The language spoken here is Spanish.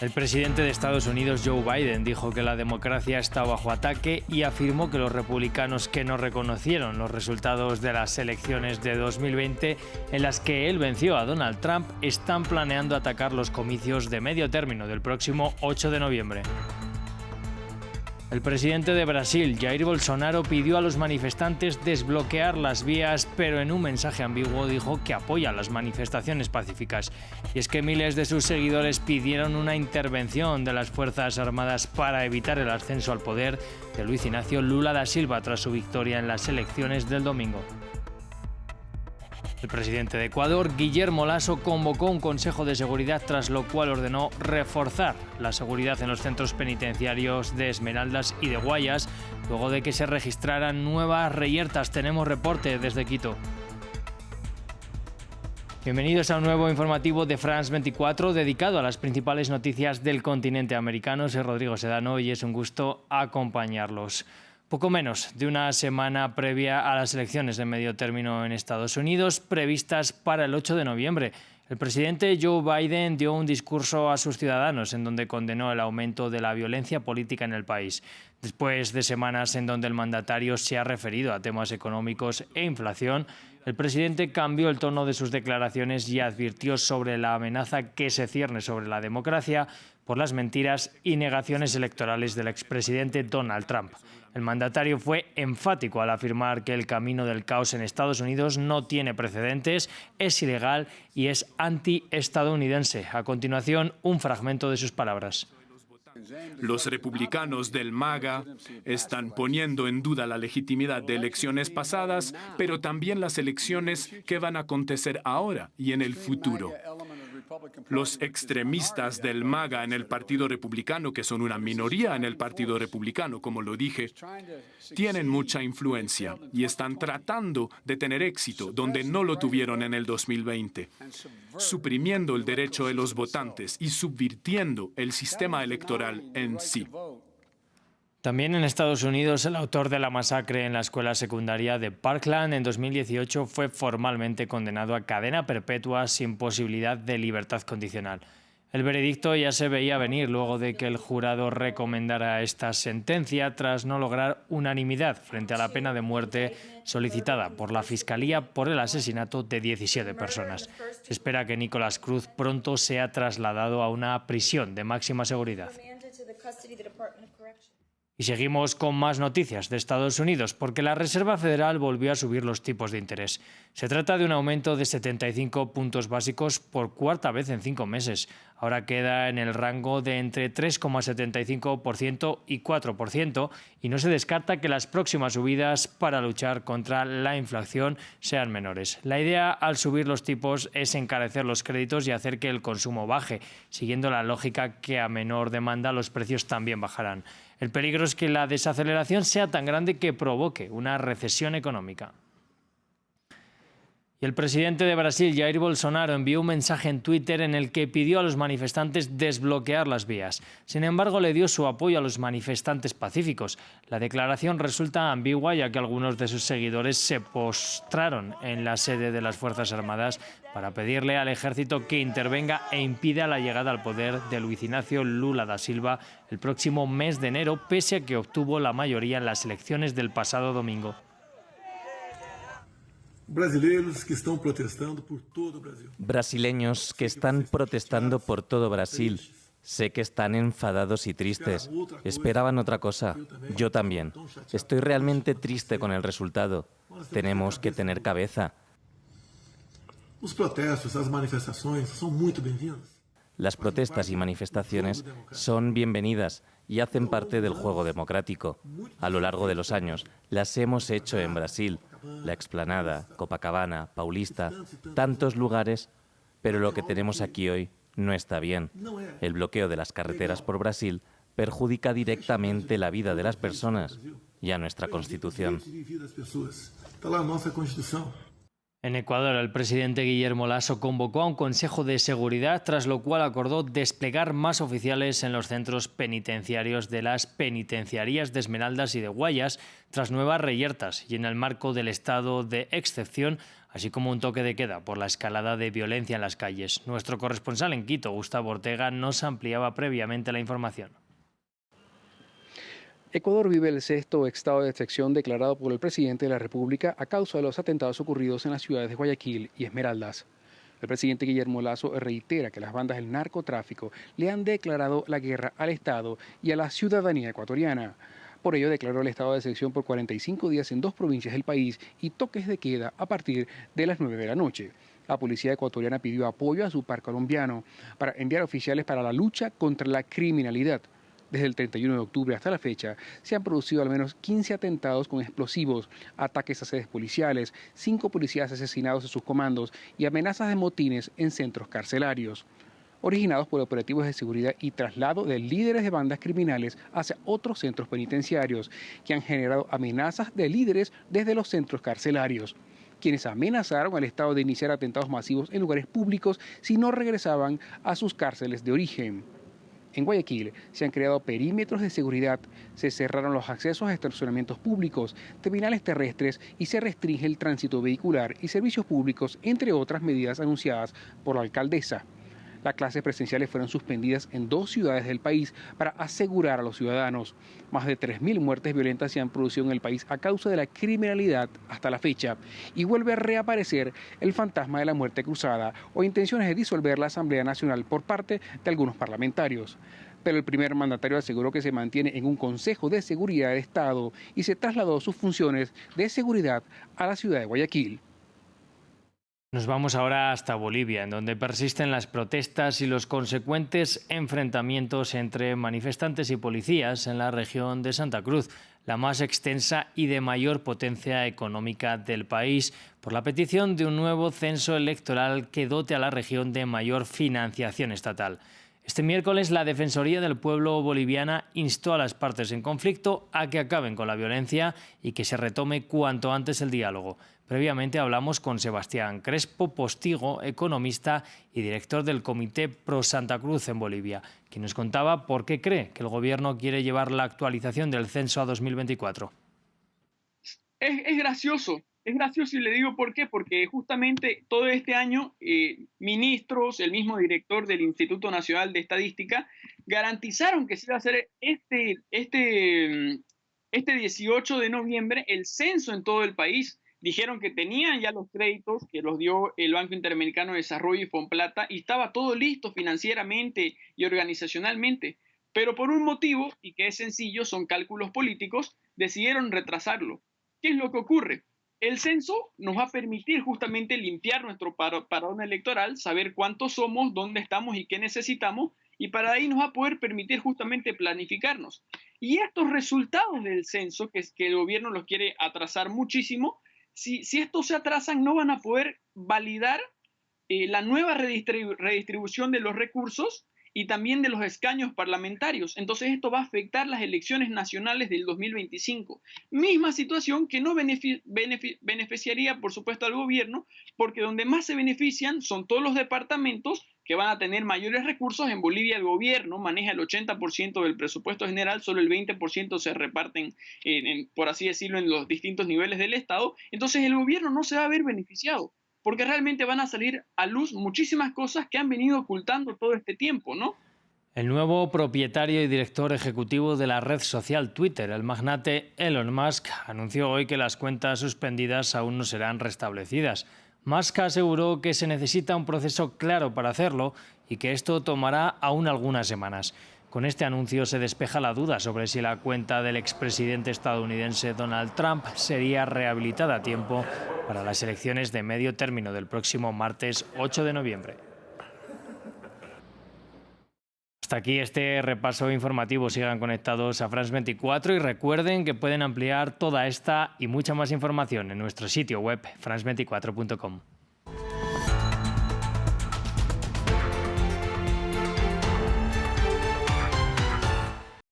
El presidente de Estados Unidos, Joe Biden, dijo que la democracia está bajo ataque y afirmó que los republicanos que no reconocieron los resultados de las elecciones de 2020, en las que él venció a Donald Trump, están planeando atacar los comicios de medio término del próximo 8 de noviembre. El presidente de Brasil, Jair Bolsonaro, pidió a los manifestantes desbloquear las vías, pero en un mensaje ambiguo dijo que apoya las manifestaciones pacíficas. Y es que miles de sus seguidores pidieron una intervención de las Fuerzas Armadas para evitar el ascenso al poder de Luiz Inácio Lula da Silva tras su victoria en las elecciones del domingo. El presidente de Ecuador, Guillermo Lasso, convocó un consejo de seguridad, tras lo cual ordenó reforzar la seguridad en los centros penitenciarios de Esmeraldas y de Guayas, luego de que se registraran nuevas reyertas. Tenemos reporte desde Quito. Bienvenidos a un nuevo informativo de France 24 dedicado a las principales noticias del continente americano. Soy Rodrigo Sedano y es un gusto acompañarlos. Poco menos de una semana previa a las elecciones de medio término en Estados Unidos, previstas para el 8 de noviembre. El presidente Joe Biden dio un discurso a sus ciudadanos en donde condenó el aumento de la violencia política en el país. Después de semanas en donde el mandatario se ha referido a temas económicos e inflación, el presidente cambió el tono de sus declaraciones y advirtió sobre la amenaza que se cierne sobre la democracia por las mentiras y negaciones electorales del expresidente Donald Trump. El mandatario fue enfático al afirmar que el camino del caos en Estados Unidos no tiene precedentes, es ilegal y es anti-estadounidense. A continuación, un fragmento de sus palabras. Los republicanos del MAGA están poniendo en duda la legitimidad de elecciones pasadas, pero también las elecciones que van a acontecer ahora y en el futuro. Los extremistas del MAGA en el Partido Republicano, que son una minoría en el Partido Republicano, como lo dije, tienen mucha influencia y están tratando de tener éxito donde no lo tuvieron en el 2020, suprimiendo el derecho de los votantes y subvirtiendo el sistema electoral en sí. También en Estados Unidos, el autor de la masacre en la escuela secundaria de Parkland en 2018 fue formalmente condenado a cadena perpetua sin posibilidad de libertad condicional. El veredicto ya se veía venir luego de que el jurado recomendara esta sentencia tras no lograr unanimidad frente a la pena de muerte solicitada por la Fiscalía por el asesinato de 17 personas. Se espera que Nicholas Cruz pronto sea trasladado a una prisión de máxima seguridad. Y seguimos con más noticias de Estados Unidos, porque la Reserva Federal volvió a subir los tipos de interés. Se trata de un aumento de 75 puntos básicos por cuarta vez en 5 meses. Ahora queda en el rango de entre 3,75% y 4%, y no se descarta que las próximas subidas para luchar contra la inflación sean menores. La idea al subir los tipos es encarecer los créditos y hacer que el consumo baje, siguiendo la lógica que a menor demanda los precios también bajarán. El peligro es que la desaceleración sea tan grande que provoque una recesión económica. Y el presidente de Brasil, Jair Bolsonaro, envió un mensaje en Twitter en el que pidió a los manifestantes desbloquear las vías. Sin embargo, le dio su apoyo a los manifestantes pacíficos. La declaración resulta ambigua, ya que algunos de sus seguidores se postraron en la sede de las Fuerzas Armadas para pedirle al ejército que intervenga e impida la llegada al poder de Luiz Inácio Lula da Silva el próximo mes de enero, pese a que obtuvo la mayoría en las elecciones del pasado domingo. Brasileños que están protestando por todo Brasil. Sé que están enfadados y tristes. Esperaban otra cosa. Yo también. Estoy realmente triste con el resultado. Tenemos que tener cabeza. Los protestos, las manifestaciones son muy bienvenidas. Las protestas y manifestaciones son bienvenidas y hacen parte del juego democrático. A lo largo de los años las hemos hecho en Brasil, la Explanada, Copacabana, Paulista, tantos lugares, pero lo que tenemos aquí hoy no está bien. El bloqueo de las carreteras por Brasil perjudica directamente la vida de las personas y a nuestra Constitución. En Ecuador, el presidente Guillermo Lasso convocó a un Consejo de Seguridad, tras lo cual acordó desplegar más oficiales en los centros penitenciarios de las penitenciarías de Esmeraldas y de Guayas, tras nuevas reyertas y en el marco del estado de excepción, así como un toque de queda por la escalada de violencia en las calles. Nuestro corresponsal en Quito, Gustavo Ortega, nos ampliaba previamente la información. Ecuador vive el sexto estado de excepción declarado por el presidente de la República a causa de los atentados ocurridos en las ciudades de Guayaquil y Esmeraldas. El presidente Guillermo Lasso reitera que las bandas del narcotráfico le han declarado la guerra al Estado y a la ciudadanía ecuatoriana. Por ello declaró el estado de excepción por 45 días en 2 provincias del país y toques de queda a partir de las 9 de la noche. La policía ecuatoriana pidió apoyo a su par colombiano para enviar oficiales para la lucha contra la criminalidad. Desde el 31 de octubre hasta la fecha, se han producido al menos 15 atentados con explosivos, ataques a sedes policiales, 5 policías asesinados en sus comandos y amenazas de motines en centros carcelarios, originados por operativos de seguridad y traslado de líderes de bandas criminales hacia otros centros penitenciarios, que han generado amenazas de líderes desde los centros carcelarios, quienes amenazaron al Estado de iniciar atentados masivos en lugares públicos si no regresaban a sus cárceles de origen. En Guayaquil se han creado perímetros de seguridad, se cerraron los accesos a estacionamientos públicos, terminales terrestres y se restringe el tránsito vehicular y servicios públicos, entre otras medidas anunciadas por la alcaldesa. Las clases presenciales fueron suspendidas en 2 ciudades del país para asegurar a los ciudadanos. Más de 3.000 muertes violentas se han producido en el país a causa de la criminalidad hasta la fecha. Y vuelve a reaparecer el fantasma de la muerte cruzada o intenciones de disolver la Asamblea Nacional por parte de algunos parlamentarios. Pero el primer mandatario aseguró que se mantiene en un Consejo de Seguridad de Estado y se trasladó sus funciones de seguridad a la ciudad de Guayaquil. Nos vamos ahora hasta Bolivia, en donde persisten las protestas y los consecuentes enfrentamientos entre manifestantes y policías en la región de Santa Cruz, la más extensa y de mayor potencia económica del país, por la petición de un nuevo censo electoral que dote a la región de mayor financiación estatal. Este miércoles, la Defensoría del Pueblo boliviana instó a las partes en conflicto a que acaben con la violencia y que se retome cuanto antes el diálogo. Previamente hablamos con Sebastián Crespo Postigo, economista y director del Comité Pro Santa Cruz en Bolivia, quien nos contaba por qué cree que el gobierno quiere llevar la actualización del censo a 2024. Es gracioso y le digo por qué, porque justamente todo este año ministros, el mismo director del Instituto Nacional de Estadística, garantizaron que se iba a hacer este 18 de noviembre el censo en todo el país. Dijeron que tenían ya los créditos que los dio el Banco Interamericano de Desarrollo y Fomplata y estaba todo listo financieramente y organizacionalmente. Pero por un motivo, y que es sencillo, son cálculos políticos, decidieron retrasarlo. ¿Qué es lo que ocurre? El censo nos va a permitir justamente limpiar nuestro padrón electoral, saber cuántos somos, dónde estamos y qué necesitamos, y para ahí nos va a poder permitir justamente planificarnos. Y estos resultados del censo, que el gobierno los quiere atrasar muchísimo, si estos se atrasan, no van a poder validar la nueva redistribución de los recursos y también de los escaños parlamentarios. Entonces esto va a afectar las elecciones nacionales del 2025. Misma situación que no beneficiaría, por supuesto, al gobierno, porque donde más se benefician son todos los departamentos que van a tener mayores recursos. En Bolivia el gobierno maneja el 80% del presupuesto general, solo el 20% se reparten, por así decirlo, en los distintos niveles del Estado. Entonces el gobierno no se va a ver beneficiado, porque realmente van a salir a luz muchísimas cosas que han venido ocultando todo este tiempo, ¿no? El nuevo propietario y director ejecutivo de la red social Twitter, el magnate Elon Musk, anunció hoy que las cuentas suspendidas aún no serán restablecidas. Musk aseguró que se necesita un proceso claro para hacerlo y que esto tomará aún algunas semanas. Con este anuncio se despeja la duda sobre si la cuenta del expresidente estadounidense Donald Trump sería rehabilitada a tiempo para las elecciones de medio término del próximo martes 8 de noviembre. Hasta aquí este repaso informativo. Sigan conectados a France 24 y recuerden que pueden ampliar toda esta y mucha más información en nuestro sitio web france24.com.